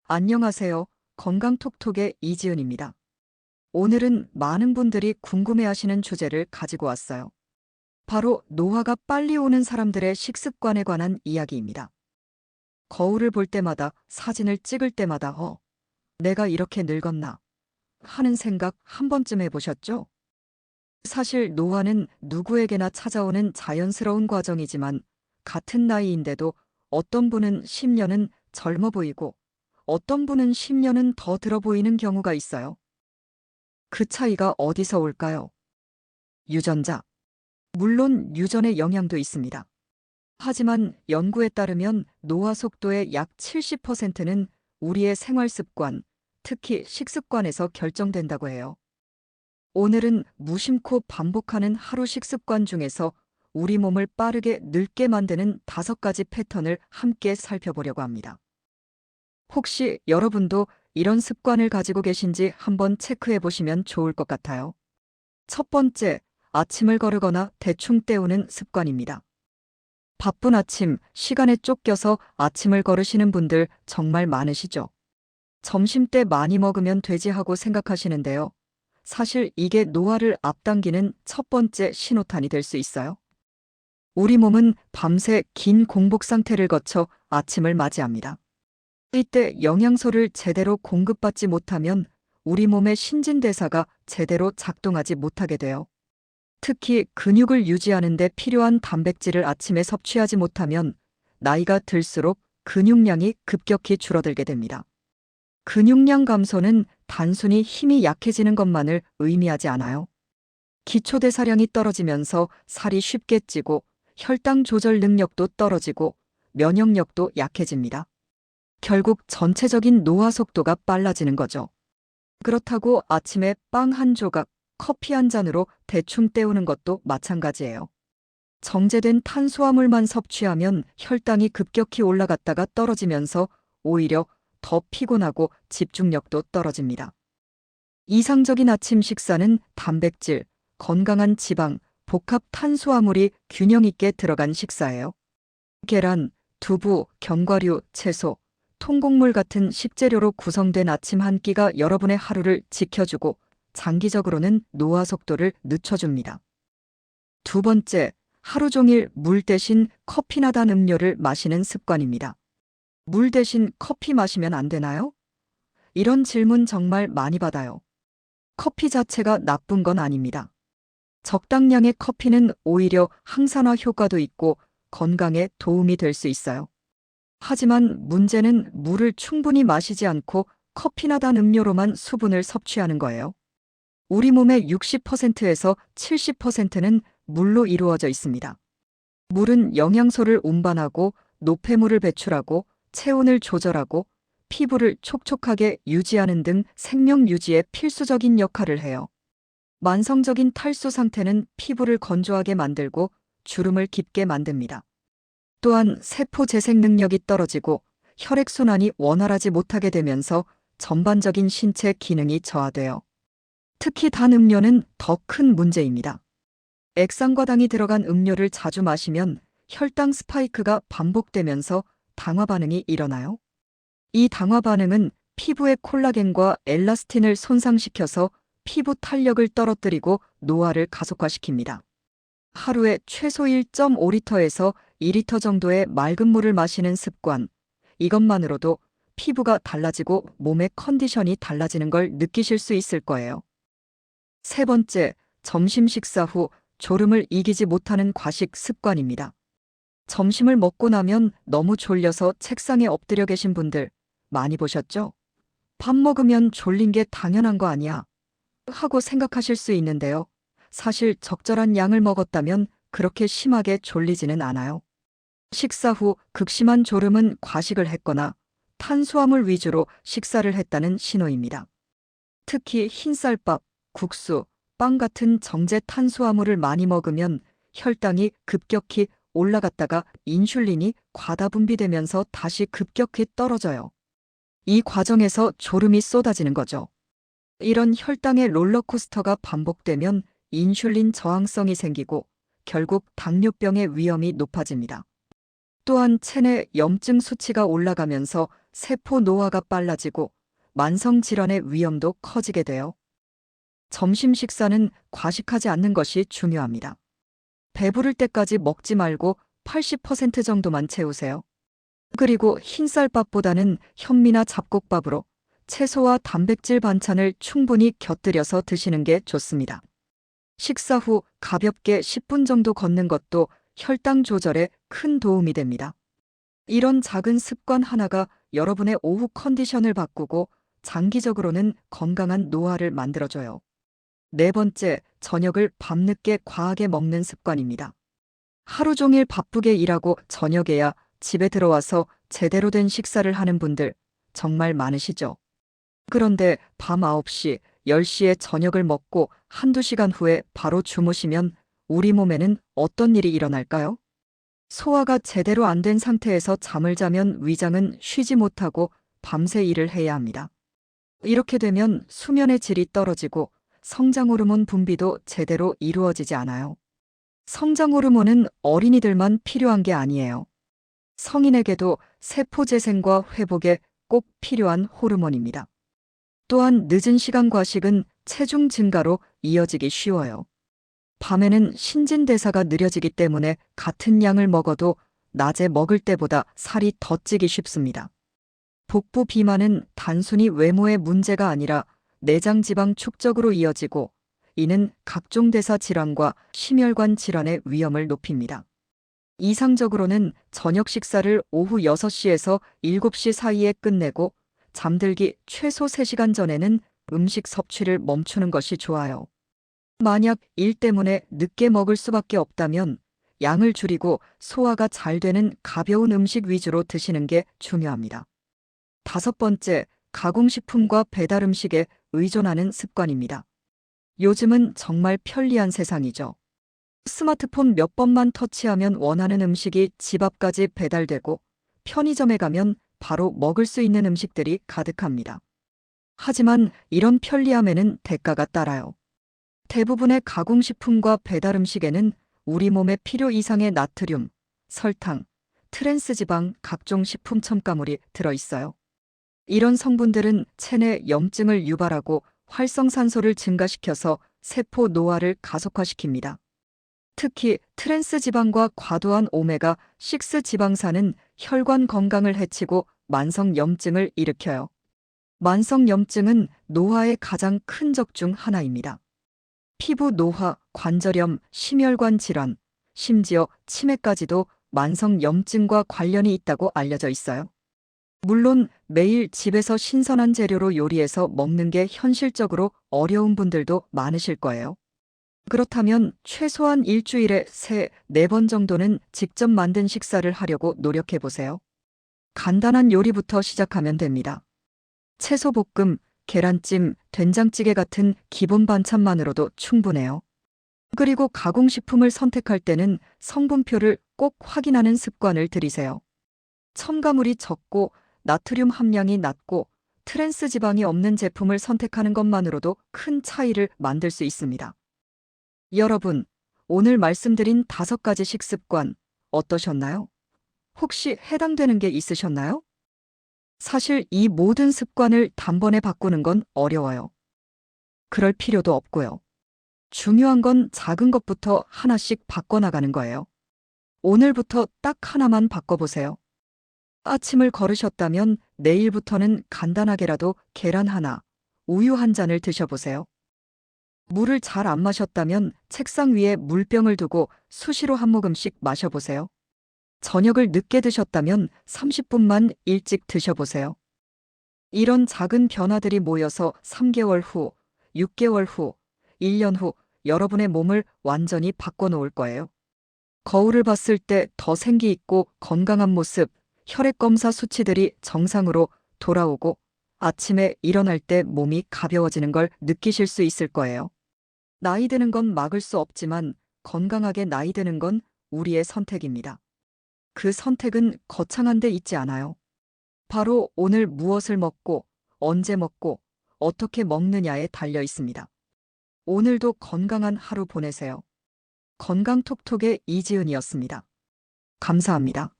안녕하세요. 건강톡톡의 이지은입니다. 오늘은 많은 분들이 궁금해하시는 주제를 가지고 왔어요. 바로 노화가 빨리 오는 사람들의 식습관에 관한 이야기입니다. 거울을 볼 때마다, 사진을 찍을 때마다 내가 이렇게 늙었나 하는 생각 한 번쯤 해보셨죠? 사실 노화는 누구에게나 찾아오는 자연스러운 과정이지만 같은 나이인데도 어떤 분은 10년은 젊어 보이고 어떤 분은 10년은 더 들어 보이는 경우가 있어요. 그 차이가 어디서 올까요? 유전자. 물론 유전의 영향도 있습니다. 하지만 연구에 따르면 노화 속도의 약 70%는 우리의 생활 습관, 특히 식습관에서 결정된다고 해요. 오늘은 무심코 반복하는 하루 식습관 중에서 우리 몸을 빠르게 늙게 만드는 5가지 패턴을 함께 살펴보려고 합니다. 혹시 여러분도 이런 습관을 가지고 계신지 한번 체크해 보시면 좋을 것 같아요. 첫 번째, 아침을 거르거나 대충 때우는 습관입니다. 바쁜 아침, 시간에 쫓겨서 아침을 거르시는 분들 정말 많으시죠? 점심때 많이 먹으면 되지 하고 생각하시는데요. 사실 이게 노화를 앞당기는 첫 번째 신호탄이 될 수 있어요. 우리 몸은 밤새 긴 공복 상태를 거쳐 아침을 맞이합니다. 이때 영양소를 제대로 공급받지 못하면 우리 몸의 신진대사가 제대로 작동하지 못하게 돼요. 특히 근육을 유지하는 데 필요한 단백질을 아침에 섭취하지 못하면 나이가 들수록 근육량이 급격히 줄어들게 됩니다. 근육량 감소는 단순히 힘이 약해지는 것만을 의미하지 않아요. 기초대사량이 떨어지면서 살이 쉽게 찌고 혈당 조절 능력도 떨어지고 면역력도 약해집니다. 결국 전체적인 노화 속도가 빨라지는 거죠. 그렇다고 아침에 빵 한 조각, 커피 한 잔으로 대충 때우는 것도 마찬가지예요. 정제된 탄수화물만 섭취하면 혈당이 급격히 올라갔다가 떨어지면서 오히려 더 피곤하고 집중력도 떨어집니다. 이상적인 아침 식사는 단백질, 건강한 지방, 복합 탄수화물이 균형 있게 들어간 식사예요. 계란, 두부, 견과류, 채소, 통곡물 같은 식재료로 구성된 아침 한 끼가 여러분의 하루를 지켜주고 장기적으로는 노화 속도를 늦춰줍니다. 두 번째, 하루 종일 물 대신 커피나 단 음료를 마시는 습관입니다. 물 대신 커피 마시면 안 되나요? 이런 질문 정말 많이 받아요. 커피 자체가 나쁜 건 아닙니다. 적당량의 커피는 오히려 항산화 효과도 있고 건강에 도움이 될 수 있어요. 하지만 문제는 물을 충분히 마시지 않고 커피나 단 음료로만 수분을 섭취하는 거예요. 우리 몸의 60%에서 70%는 물로 이루어져 있습니다. 물은 영양소를 운반하고 노폐물을 배출하고 체온을 조절하고 피부를 촉촉하게 유지하는 등 생명 유지에 필수적인 역할을 해요. 만성적인 탈수 상태는 피부를 건조하게 만들고 주름을 깊게 만듭니다. 또한 세포 재생 능력이 떨어지고 혈액순환이 원활하지 못하게 되면서 전반적인 신체 기능이 저하돼요. 특히 단 음료는 더 큰 문제입니다. 액상과당이 들어간 음료를 자주 마시면 혈당 스파이크가 반복되면서 당화 반응이 일어나요. 이 당화 반응은 피부의 콜라겐과 엘라스틴을 손상시켜서 피부 탄력을 떨어뜨리고 노화를 가속화시킵니다. 하루에 최소 1.5리터에서 2리터 정도의 맑은 물을 마시는 습관, 이것만으로도 피부가 달라지고 몸의 컨디션이 달라지는 걸 느끼실 수 있을 거예요. 세 번째, 점심 식사 후 졸음을 이기지 못하는 과식 습관입니다. 점심을 먹고 나면 너무 졸려서 책상에 엎드려 계신 분들 많이 보셨죠? 밥 먹으면 졸린 게 당연한 거 아니야? 하고 생각하실 수 있는데요. 사실 적절한 양을 먹었다면 그렇게 심하게 졸리지는 않아요. 식사 후 극심한 졸음은 과식을 했거나 탄수화물 위주로 식사를 했다는 신호입니다. 특히 흰쌀밥, 국수, 빵 같은 정제 탄수화물을 많이 먹으면 혈당이 급격히 올라갔다가 인슐린이 과다 분비되면서 다시 급격히 떨어져요. 이 과정에서 졸음이 쏟아지는 거죠. 이런 혈당의 롤러코스터가 반복되면 인슐린 저항성이 생기고 결국 당뇨병의 위험이 높아집니다. 또한 체내 염증 수치가 올라가면서 세포 노화가 빨라지고 만성 질환의 위험도 커지게 돼요. 점심 식사는 과식하지 않는 것이 중요합니다. 배부를 때까지 먹지 말고 80% 정도만 채우세요. 그리고 흰쌀밥보다는 현미나 잡곡밥으로 채소와 단백질 반찬을 충분히 곁들여서 드시는 게 좋습니다. 식사 후 가볍게 10분 정도 걷는 것도 혈당 조절에 큰 도움이 됩니다. 이런 작은 습관 하나가 여러분의 오후 컨디션을 바꾸고 장기적으로는 건강한 노화를 만들어줘요. 네 번째, 저녁을 밤늦게 과하게 먹는 습관입니다. 하루 종일 바쁘게 일하고 저녁에야 집에 들어와서 제대로 된 식사를 하는 분들 정말 많으시죠? 그런데 밤 9시, 10시에 저녁을 먹고 한두 시간 후에 바로 주무시면 우리 몸에는 어떤 일이 일어날까요? 소화가 제대로 안 된 상태에서 잠을 자면 위장은 쉬지 못하고 밤새 일을 해야 합니다. 이렇게 되면 수면의 질이 떨어지고 성장 호르몬 분비도 제대로 이루어지지 않아요. 성장 호르몬은 어린이들만 필요한 게 아니에요. 성인에게도 세포 재생과 회복에 꼭 필요한 호르몬입니다. 또한 늦은 시간 과식은 체중 증가로 이어지기 쉬워요. 밤에는 신진대사가 느려지기 때문에 같은 양을 먹어도 낮에 먹을 때보다 살이 더 찌기 쉽습니다. 복부 비만은 단순히 외모의 문제가 아니라 내장 지방 축적으로 이어지고 이는 각종 대사 질환과 심혈관 질환의 위험을 높입니다. 이상적으로는 저녁 식사를 오후 6시에서 7시 사이에 끝내고 잠들기 최소 3시간 전에는 음식 섭취를 멈추는 것이 좋아요. 만약 일 때문에 늦게 먹을 수밖에 없다면 양을 줄이고 소화가 잘 되는 가벼운 음식 위주로 드시는 게 중요합니다. 다섯 번째, 가공식품과 배달 음식에 의존하는 습관입니다. 요즘은 정말 편리한 세상이죠. 스마트폰 몇 번만 터치하면 원하는 음식이 집 앞까지 배달되고 편의점에 가면 바로 먹을 수 있는 음식들이 가득합니다. 하지만 이런 편리함에는 대가가 따라요. 대부분의 가공식품과 배달 음식에는 우리 몸에 필요 이상의 나트륨, 설탕, 트랜스지방, 각종 식품 첨가물이 들어있어요. 이런 성분들은 체내 염증을 유발하고 활성산소를 증가시켜서 세포 노화를 가속화시킵니다. 특히 트랜스지방과 과도한 오메가6 지방산은 혈관 건강을 해치고 만성 염증을 일으켜요. 만성 염증은 노화의 가장 큰 적 중 하나입니다. 피부 노화, 관절염, 심혈관 질환, 심지어 치매까지도 만성 염증과 관련이 있다고 알려져 있어요. 물론 매일 집에서 신선한 재료로 요리해서 먹는 게 현실적으로 어려운 분들도 많으실 거예요. 그렇다면 최소한 일주일에 3, 4번 정도는 직접 만든 식사를 하려고 노력해 보세요. 간단한 요리부터 시작하면 됩니다. 채소볶음, 계란찜, 된장찌개 같은 기본 반찬만으로도 충분해요. 그리고 가공식품을 선택할 때는 성분표를 꼭 확인하는 습관을 들이세요. 첨가물이 적고 나트륨 함량이 낮고 트랜스 지방이 없는 제품을 선택하는 것만으로도 큰 차이를 만들 수 있습니다. 여러분, 오늘 말씀드린 5가지 식습관 어떠셨나요? 혹시 해당되는 게 있으셨나요? 사실 이 모든 습관을 단번에 바꾸는 건 어려워요. 그럴 필요도 없고요. 중요한 건 작은 것부터 하나씩 바꿔나가는 거예요. 오늘부터 딱 하나만 바꿔보세요. 아침을 걸으셨다면 내일부터는 간단하게라도 계란 하나, 우유 한 잔을 드셔보세요. 물을 잘 안 마셨다면 책상 위에 물병을 두고 수시로 한 모금씩 마셔보세요. 저녁을 늦게 드셨다면 30분만 일찍 드셔보세요. 이런 작은 변화들이 모여서 3개월 후, 6개월 후, 1년 후 여러분의 몸을 완전히 바꿔놓을 거예요. 거울을 봤을 때 더 생기 있고 건강한 모습, 혈액검사 수치들이 정상으로 돌아오고 아침에 일어날 때 몸이 가벼워지는 걸 느끼실 수 있을 거예요. 나이 드는 건 막을 수 없지만 건강하게 나이 드는 건 우리의 선택입니다. 그 선택은 거창한 데 있지 않아요. 바로 오늘 무엇을 먹고, 언제 먹고, 어떻게 먹느냐에 달려 있습니다. 오늘도 건강한 하루 보내세요. 건강톡톡의 이지은이었습니다. 감사합니다.